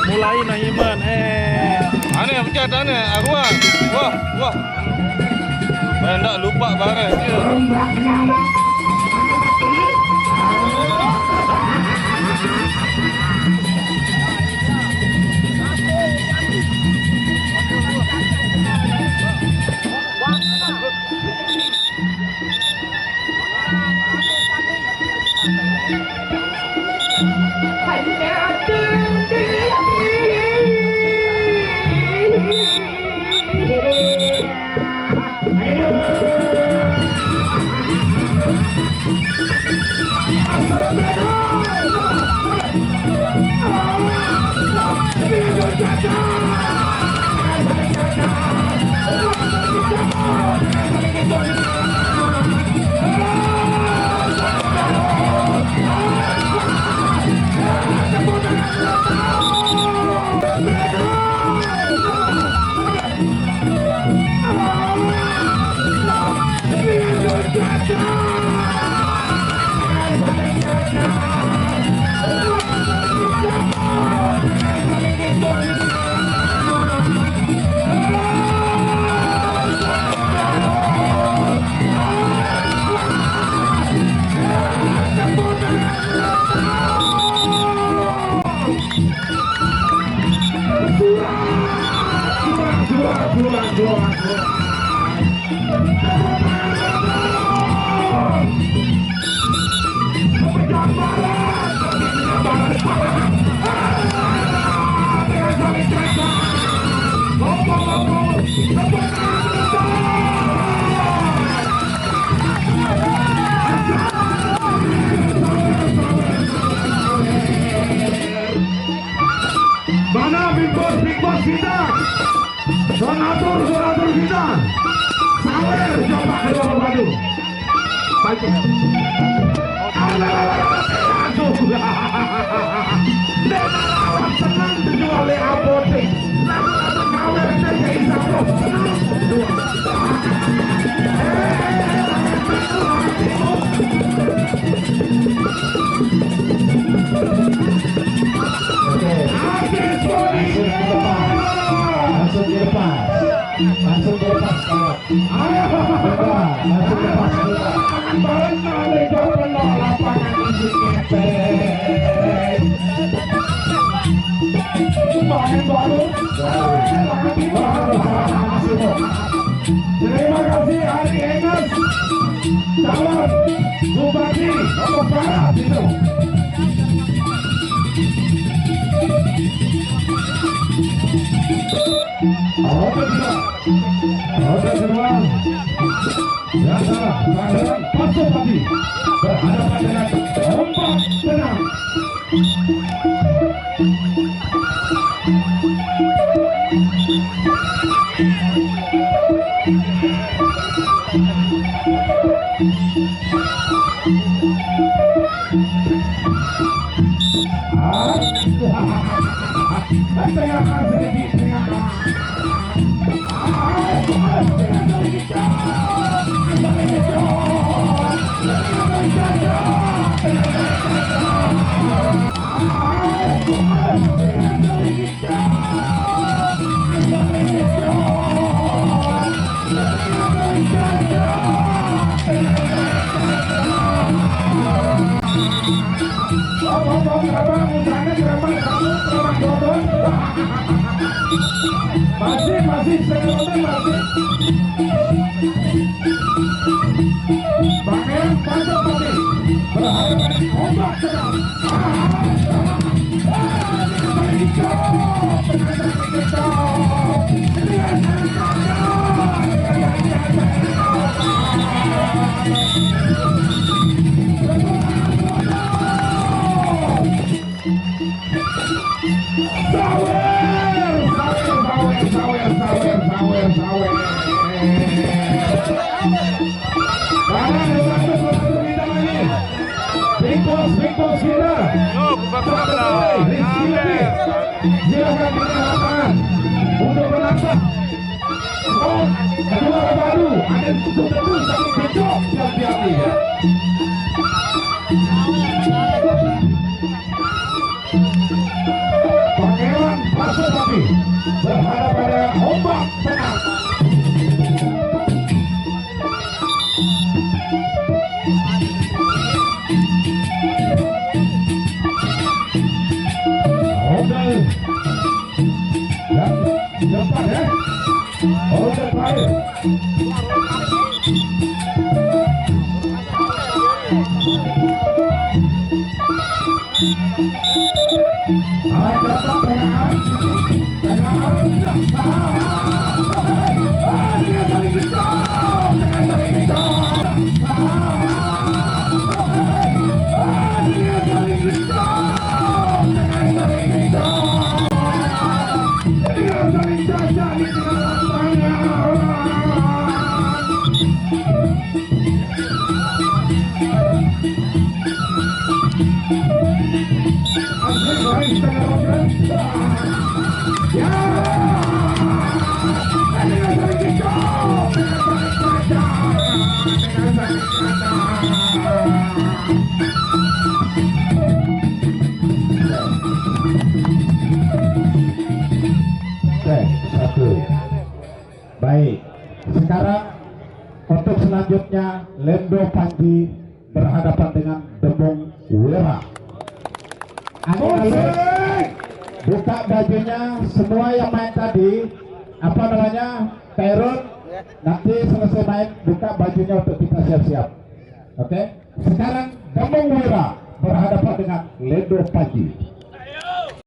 Mulai nahiman aneh pecat aneh aruan wah ndak lupa barang dia. Mana big boss kita, donatur kita, sawer coba kedua padu, baik. Dengar senang dijual oleh apotek, lalu sawer jadi satu, dua. Langsung dilepas kawan. Langsung lepas kita. Terima kasih Ari Enes, calon Bupati Lombok Barat itu. Oke semua. Data Pangeran Pasopati berhadapan dengan Ombak Tenang. Masih sekarang masih Pangeran Pasopati berhadapan Ombak Tenang. untuk Sina. Yo, buka lah. Silakan di lapangan untuk menangkap. Oh, kedua baru ada cukup terus tapi besok hati-hati ya. Pangeran masuk tapi berhadapan pada ombak tenang. Order yang depan ya. Order terakhir. Ada pertanyaan. Satu. Baik. Sekarang untuk selanjutnya Lendo Panji berhadapan dengan Demung Wira. Buka bajunya semua yang main tadi, apa namanya, Perun, nanti selesai main buka bajunya untuk kita siap-siap. Oke? Sekarang Demung Wira berhadapan dengan Lendo Panji.